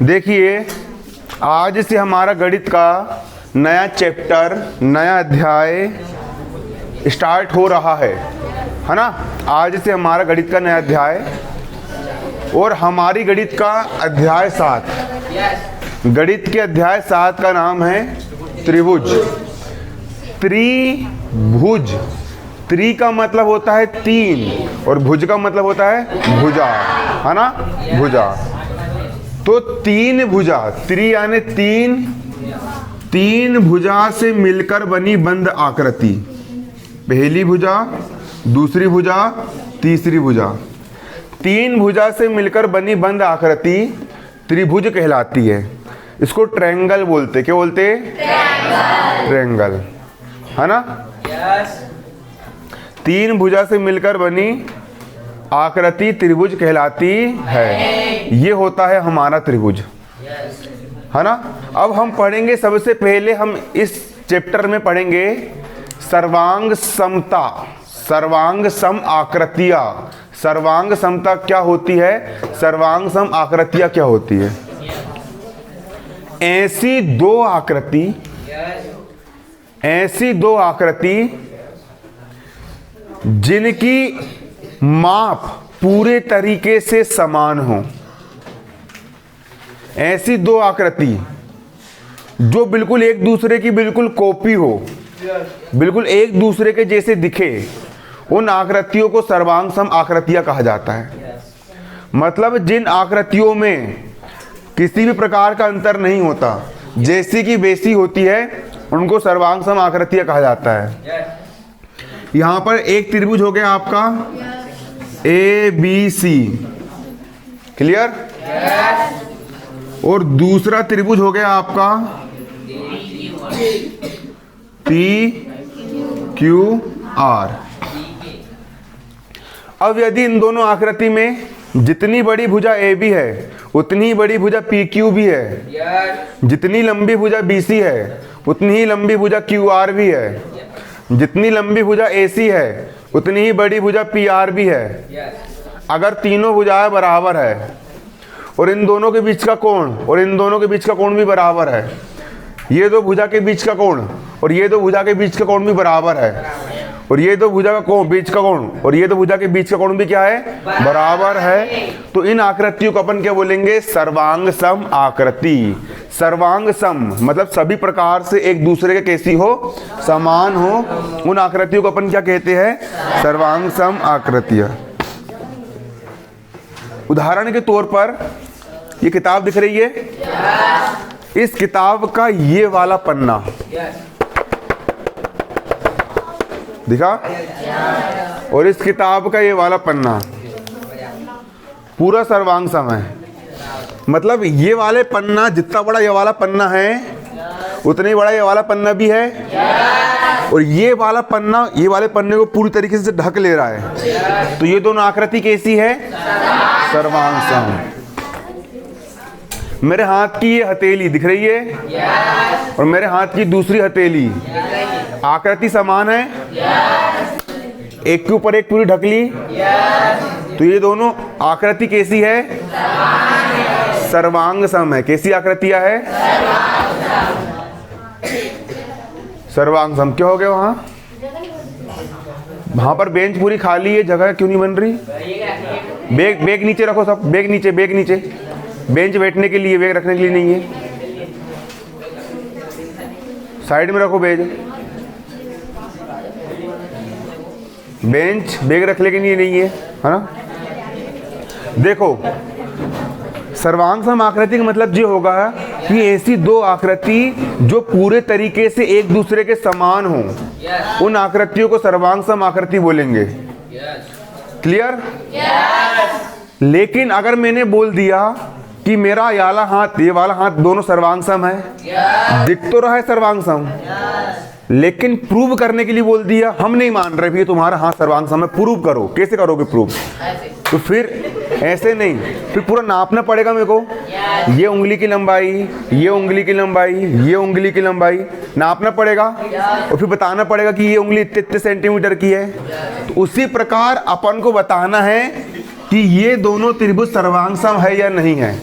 देखिए, आज से हमारा गणित का नया चैप्टर, नया अध्याय स्टार्ट हो रहा है ना। आज से हमारा गणित का नया अध्याय, और हमारी गणित का अध्याय 7, गणित के अध्याय 7 का नाम है त्रिभुज। त्रिभुज, त्रि का मतलब होता है 3 और भुज का मतलब होता है भुजा, है ना, भुजा। तो 3 भुजा, त्रि यानी 3 भुजा से मिलकर बनी बंद आकृति, पहली भुजा, दूसरी भुजा, तीसरी भुजा, 3 भुजा से मिलकर बनी बंद आकृति त्रिभुज कहलाती है। इसको ट्रायंगल बोलते, क्या बोलते? ट्रायंगल, है ना। 3 भुजा से मिलकर बनी आकृति त्रिभुज कहलाती है। ये होता है हमारा त्रिभुज, है ना। अब हम पढ़ेंगे, सबसे पहले हम इस चैप्टर में पढ़ेंगे सर्वांग समता, सर्वांग सम आकृतियां। सर्वांग समता क्या होती है, सर्वांग सम आकृतियां क्या होती है। ऐसी दो आकृति जिनकी माप पूरे तरीके से समान हो। ऐसी दो आकृति जो बिल्कुल एक दूसरे की बिल्कुल कॉपी हो, बिल्कुल एक दूसरे के जैसे दिखे, उन आकृतियों को सर्वांग सम आकृतियां कहा जाता है। मतलब जिन आकृतियों में किसी भी प्रकार का अंतर नहीं होता, जैसी की वैसी होती है, उनको सर्वांग सम आकृतियां कहा जाता है। यहां पर एक त्रिभुज हो गया आपका ABC, क्लियर। और दूसरा त्रिभुज हो गया आपका PQR। अब यदि इन दोनों आकृति में जितनी बड़ी भुजा AB है, उतनी ही बड़ी भुजा PQ भी है। जितनी लंबी भुजा BC है, उतनी ही लंबी भुजा QR भी है। जितनी लंबी भुजा AC है, उतनी ही बड़ी भुजा PR भी है। अगर तीनों भुजाएं बराबर है और इन दोनों के बीच का कोण और इन दोनों के बीच का कोण भी बराबर है, ये दो भुजा के बीच का कोण और ये दो भुजा के बीच का कोण भी बराबर है, और ये दो भुजा का कोण, बीच का कोण और ये दो भुजा के बीच का कोण भी क्या है, बराबर है, तो इन आकृतियों को अपन क्या बोलेंगे, सर्वांग सम आकृति। सर्वांग सम मतलब सभी प्रकार से एक दूसरे के कैसी हो, समान हो, उन आकृतियों को अपन क्या कहते हैं, सर्वांग सम आकृतियां। उदाहरण के तौर पर ये किताब दिख रही है, इस किताब का ये वाला पन्ना दिखा, और इस किताब का ये वाला पन्ना पूरा सर्वांग सम है। मतलब ये वाले पन्ना, जितना बड़ा ये वाला पन्ना है, उतना ही बड़ा ये वाला पन्ना भी है, और ये वाला पन्ना ये वाले पन्ने को पूरी तरीके से ढक ले रहा है। तो ये दोनों आकृति कैसी है, सर्वांग सम। मेरे हाथ की ये हथेली दिख रही है और मेरे हाथ की दूसरी हथेली, आकृति समान है, एक के ऊपर एक पूरी ढक ली, तो ये दोनों आकृति कैसी है, सर्वांग सम है। कैसी आकृतियां है, सर्वांग सम। क्या हो गया वहां पर बेंच पूरी खाली है, जगह क्यों नहीं बन रही। बैग नीचे रखो सब, बैग नीचे। बेंच बैठने के लिए, बैग रखने के लिए नहीं है, साइड में रखो बैग। बेंच बैग रखने के लिए नहीं है ना। देखो, सर्वांग सम आकृति का मतलब ये होगा कि ऐसी दो आकृति जो पूरे तरीके से एक दूसरे के समान हो, उन आकृतियों को सर्वांग सम आकृति बोलेंगे। क्लियर। लेकिन अगर मैंने बोल दिया कि मेरा ये वाला हाथ दोनों सर्वांग सम है, दिख तो रहा है सर्वांग सम, लेकिन प्रूव करने के लिए बोल दिया, हम नहीं मान रहे भी तुम्हारा हाथ सर्वांग सम है, प्रूव करो। कैसे करोगे प्रूव, तो फिर ऐसे नहीं, फिर पूरा नापना पड़ेगा मेरे को, ये उंगली की लंबाई, ये उंगली की लंबाई, ये उंगली की लंबाई नापना पड़ेगा, और फिर बताना पड़ेगा कि ये उंगली इतने सेंटीमीटर की है। तो उसी प्रकार अपन को बताना है कि ये दोनों त्रिभुज सर्वांग सम है या नहीं है।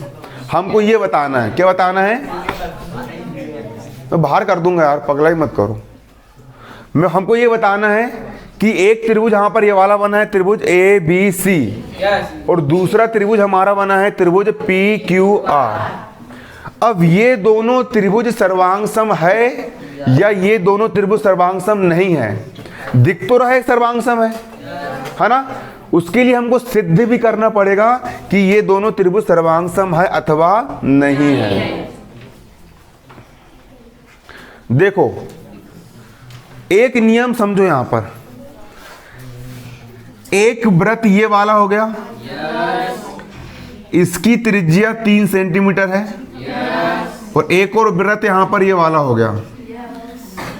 हमको ये बताना है, क्या बताना है? मैं बाहर कर दूंगा यार, पगला ही मत करो। हमको ये बताना है कि एक त्रिभुज यहाँ पर ये वाला बना है, त्रिभुज ABC, और दूसरा त्रिभुज हमारा बना है त्रिभुज PQR। अब ये दोनों त्रिभुज सर्वांग सम है या ये दोनों त्रिभुज सर्वांग सम नहीं है? दिख तो रहा है सर्वांग सम है ना? उसके लिए हमको सिद्ध भी करना पड़ेगा कि ये दोनों त्रिभुज सर्वांग सम है अथवा नहीं है। देखो एक नियम समझो, यहां पर एक वृत्त ये वाला हो गया, इसकी त्रिज्या 3 सेंटीमीटर है, और एक और वृत्त यहां पर ये वाला हो गया,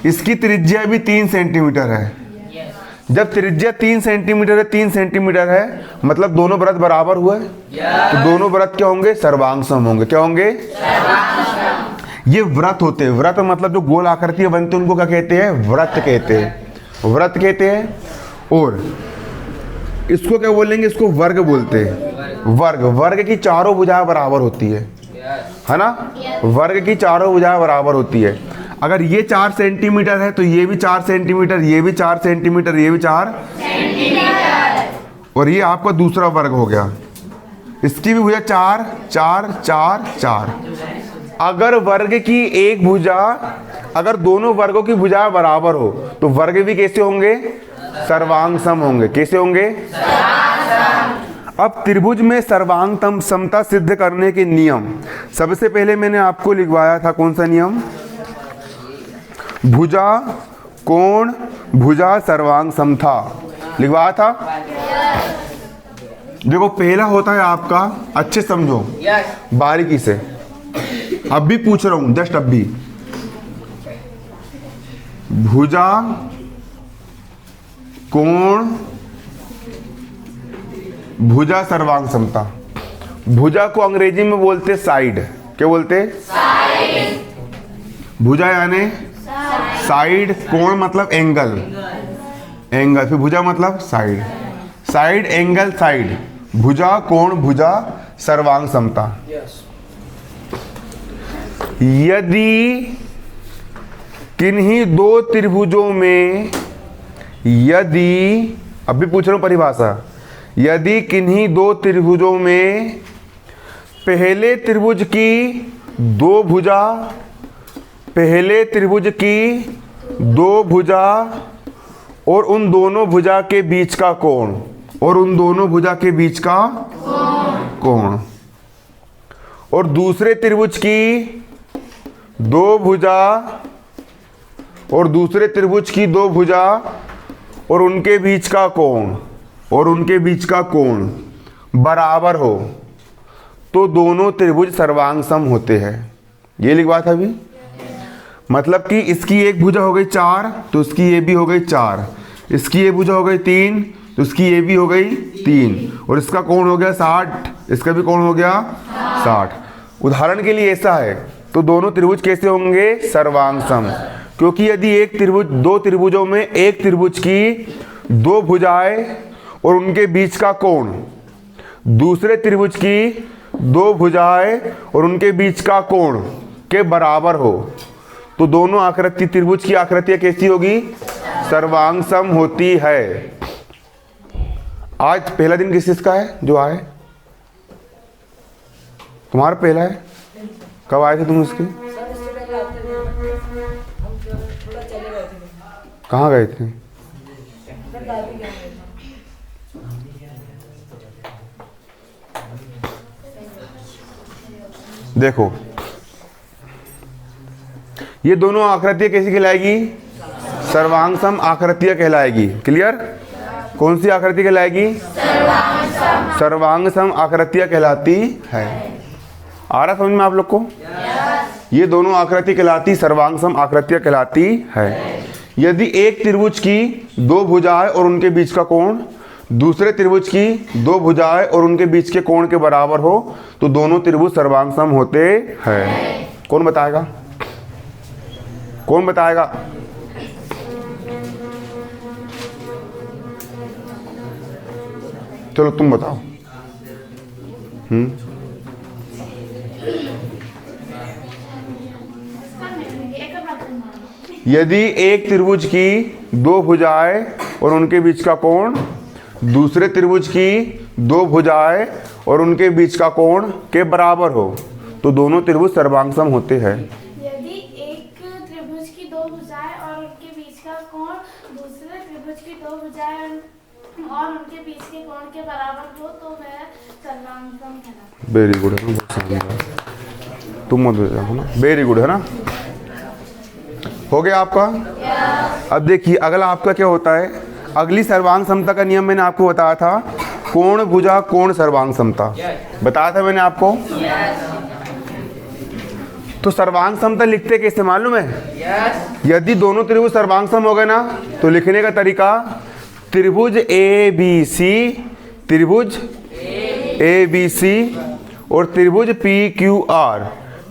इसकी त्रिज्या भी 3 सेंटीमीटर है। जब त्रिज्या 3 सेंटीमीटर है, 3 सेंटीमीटर है, मतलब दोनों वृत्त बराबर हुए, तो दोनों वृत्त क्या होंगे? सर्वांग सम होंगे। क्या होंगे? ये व्रत होते हैं। व्रत मतलब जो गोल आकृति बनते हैं उनको क्या कहते हैं? व्रत कहते हैं, व्रत कहते हैं। और इसको क्या बोलेंगे? इसको वर्ग बोलते हैं। वर्ग, वर्ग की चारों भुजाएं बराबर होती है ना? वर्ग की चारों भुजाएं बराबर होती है। अगर ये 4 सेंटीमीटर है तो ये भी 4 सेंटीमीटर, ये भी 4 सेंटीमीटर, ये भी 4 सेंटीमीटर, और ये आपका दूसरा वर्ग हो गया, इसकी भी भुजा 4 4 4 4। अगर वर्ग की एक भुजा, अगर दोनों वर्गों की भुजा बराबर हो तो वर्ग भी कैसे होंगे? सर्वांग सम होंगे। कैसे होंगे? अब त्रिभुज में सर्वांग समता सिद्ध करने के नियम, सबसे पहले मैंने आपको लिखवाया था, कौन सा नियम? भुजा कोण भुजा सर्वांग समता लिखवाया था। देखो पहला होता है आपका, अच्छे समझो बारीकी से, अब भी पूछ रहा हूं, जस्ट अब भी, भुजा कोण भुजा सर्वांग समता। भुजा को अंग्रेजी में बोलते साइड। क्या बोलते? साइड। भुजा यानी साइड, कोण मतलब एंगल, एंगल, फिर भुजा मतलब साइड, साइड एंगल साइड, भुजा कोण भुजा सर्वांग समता। यदि किन्हीं दो त्रिभुजों में, यदि, अभी पूछ रहा हूं परिभाषा, यदि किन्हीं दो त्रिभुजों में पहले त्रिभुज की दो भुजा, पहले त्रिभुज की दो भुजा और उन दोनों भुजा के बीच का कोण, और उन दोनों भुजा के बीच का कोण, और दूसरे त्रिभुज की दो भुजा और दूसरे त्रिभुज की दो भुजा और उनके बीच का कोण, और उनके बीच का कोण बराबर हो तो दोनों त्रिभुज सर्वांग सम होते हैं। ये लिखवा था अभी। मतलब कि इसकी एक भुजा हो गई 4 तो इसकी ये भी हो गई 4, इसकी ये भुजा हो गई 3 तो इसकी ये भी हो गई 3, और इसका कोण हो गया 60, इसका भी कोण हो गया 60। उदाहरण के लिए ऐसा है तो दोनों त्रिभुज कैसे होंगे? सर्वांग सम। क्योंकि यदि एक त्रिभुज, दो त्रिभुजों में एक त्रिभुज की दो भुजाएं और उनके बीच का कोण दूसरे त्रिभुज की दो भुजाएं और उनके बीच का कोण के बराबर हो तो दोनों आकृति, त्रिभुज की आकृतियां कैसी होगी? सर्वांग सम होती है। आज पहला दिन किस चीज का है जो आए? तुम्हारा पहला है? कब आए थे तुम उसके? कहाँ गए थे? देखो ये दोनों आकृतियां कैसी कहलाएगी? सर्वांग सम आकृतियां कहलाएगी। क्लियर? कौन सी आकृति कहलाएगी? सर्वांग सम आकृतियां कहलाती है। आ रहा समझ में आप लोग को? ये दोनों आकृति कहलाती, सर्वांग सम आकृतियां कहलाती है। यदि एक त्रिभुज की दो भुजाएं और उनके बीच का कोण दूसरे त्रिभुज की दो भुजाएं और उनके बीच के कोण के बराबर हो तो दोनों त्रिभुज सर्वांग सम होते हैं। कौन बताएगा? कौन बताएगा? चलो तुम बताओ। यदि एक त्रिभुज की दो भुजाएं और उनके बीच का कोण दूसरे त्रिभुज की दो भुजाएं और उनके बीच का कोण के बराबर हो तो दोनों त्रिभुज सर्वांग सम होते हैं। यदि एक त्रिभुज की दो भुजाएं और उनके बीच का कोण दूसरे त्रिभुज की दो भुजाएं और उनके बीच के कोण के बराबर हो तो वह सर्वांग सम कहलाता है। वेरी गुड है ना, तुम मत है ना, वेरी गुड है ना। हो गया आपका। अब देखिए अगला आपका क्या होता है। अगली सर्वांग समता का नियम मैंने आपको बताया था, कोण भुजा कोण सर्वांग समता बताया था मैंने आपको। तो सर्वांग समता लिखते कैसे मालूम है? यदि दोनों त्रिभुज सर्वांग सम हो गए ना तो लिखने का तरीका त्रिभुज ए बी सी, त्रिभुज ए बी सी और त्रिभुज पी क्यू आर,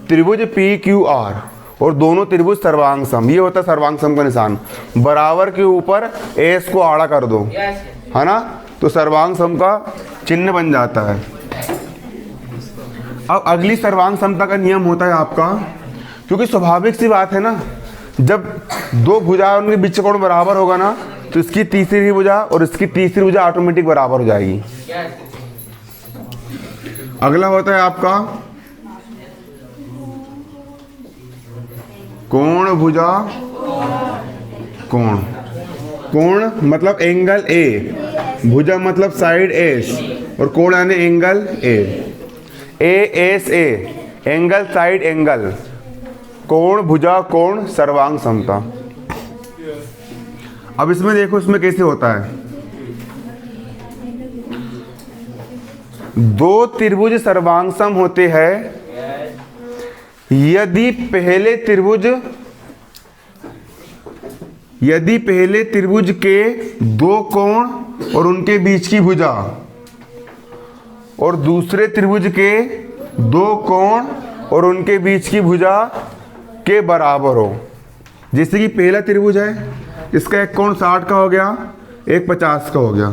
त्रिभुज पी क्यू आर और दोनों त्रिभुज सर्वांग सम। ये होता है सर्वांग सम का निशान। बराबर के ऊपर एस को आड़ा कर दो, है ना, तो सर्वांग सम का चिन्ह बन जाता है। अब अगली सर्वांग समता का नियम होता है आपका, क्योंकि स्वाभाविक सी बात है ना, जब दो भुजा उनके बीच कोण बराबर होगा ना तो इसकी तीसरी भुजा और इसकी तीसरी भुजा ऑटोमेटिक बराबर हो जाएगी। अगला होता है आपका कोण भुजा कोण। कोण मतलब एंगल ए, भुजा मतलब साइड एस और कोण यानी angle A S A, angle side angle, कोण भुजा कोण सर्वांग समता। अब इसमें देखो इसमें कैसे होता है। दो त्रिभुज सर्वांग सम होते हैं यदि पहले त्रिभुज के दो कोण और उनके बीच की भुजा और दूसरे त्रिभुज के दो कोण और उनके बीच की भुजा के बराबर हो। जैसे कि पहला त्रिभुज है, इसका एक कोण 60 का हो गया, एक 50 का हो गया,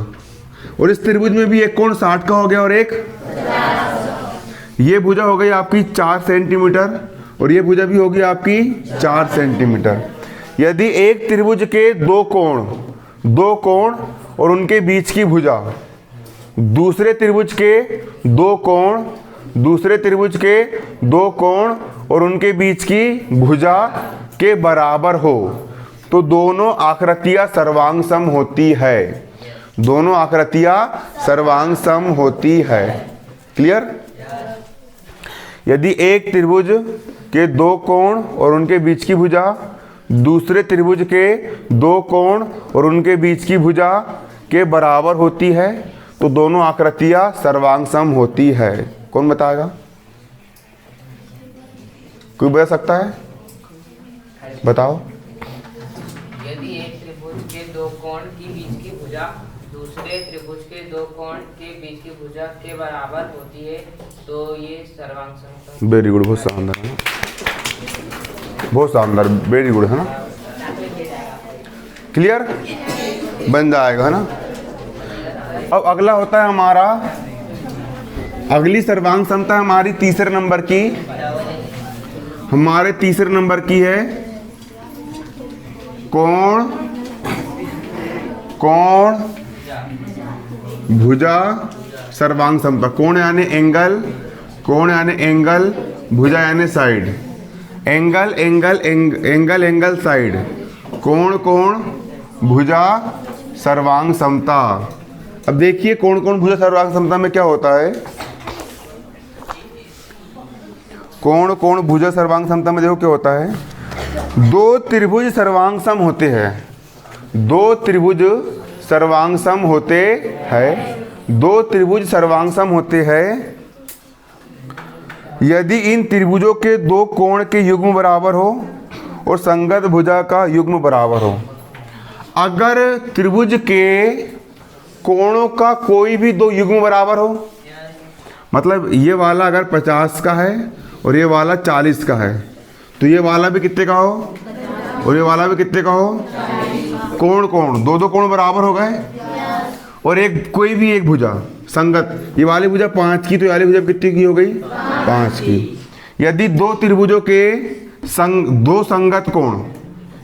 और इस त्रिभुज में भी एक कोण 60 का हो गया और एक 50। ये भुजा हो गई आपकी 4 सेंटीमीटर और ये भुजा भी होगी आपकी 4 सेंटीमीटर। यदि एक त्रिभुज के दो कोण और उनके बीच की भुजा दूसरे त्रिभुज के दो कोण, दूसरे त्रिभुज के दो कोण और उनके बीच की भुजा के बराबर हो तो दोनों आकृतियां सर्वांग सम होती है। दोनों आकृतियां सर्वांग सम होती है। क्लियर? यदि एक त्रिभुज के दो कोण और उनके बीच की भुजा दूसरे त्रिभुज के दो कोण और उनके बीच की भुजा के बराबर होती है तो दोनों आकृतियां सर्वांग सम होती है। कौन बताएगा? कोई बता सकता है? बताओ। यदि एक त्रिभुज के दो कोण के बीच की भुजा दूसरे त्रिभुज के दो कोण के बीच की भुजा के बराबर होती है तो ये सर्वांग सम। वेरी गुड, बहुत शानदार है ना, बहुत शानदार, वेरी गुड है ना। क्लियर बन जाएगा, है ना। अब अगला होता है हमारा, अगली सर्वांग समता हमारी तीसरे नंबर की, हमारे तीसरे नंबर की है कोण भुजा सर्वांग समता। कोण यानी एंगल, कोण यानी एंगल, भुजा यानी side, angle angle angle angle side, कोण भुजा सर्वांग समता। अब देखिए कोण भुजा सर्वांग समता में क्या होता है। कोण भुजा सर्वांग समता में देखो क्या होता है। दो त्रिभुज सर्वांग सम होते हैं, दो त्रिभुज सर्वांग सम होते हैं, दो त्रिभुज सर्वांग सम होते हैं यदि इन त्रिभुजों के दो कोण के युग्म बराबर हो और संगत भुजा का युग्म बराबर हो। अगर त्रिभुज के कोणों का कोई भी दो युग्म बराबर हो, मतलब ये वाला अगर 50 का है और ये वाला 40 का है तो ये वाला भी कितने का हो और ये वाला भी कितने का हो। कोण दो कोण बराबर हो गए और एक कोई भी एक भुजा संगत, ये वाली भुजा 5 की तो ये वाली भुजा कितनी की हो गई 5 की। यदि दो त्रिभुजों के दो संगत कोण,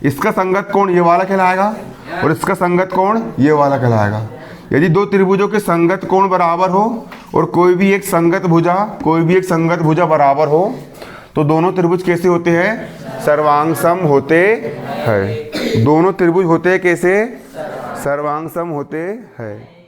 इसका संगत कोण ये वाला कहलाएगा और इसका संगत कोण ये वाला कहलाएगा। यदि दो त्रिभुजों के संगत कोण बराबर हो और कोई भी एक संगत भुजा बराबर हो तो दोनों त्रिभुज कैसे होते हैं? सर्वांग सम होते हैं। दोनों त्रिभुज होते हैं कैसे? सर्वांग सम होते हैं।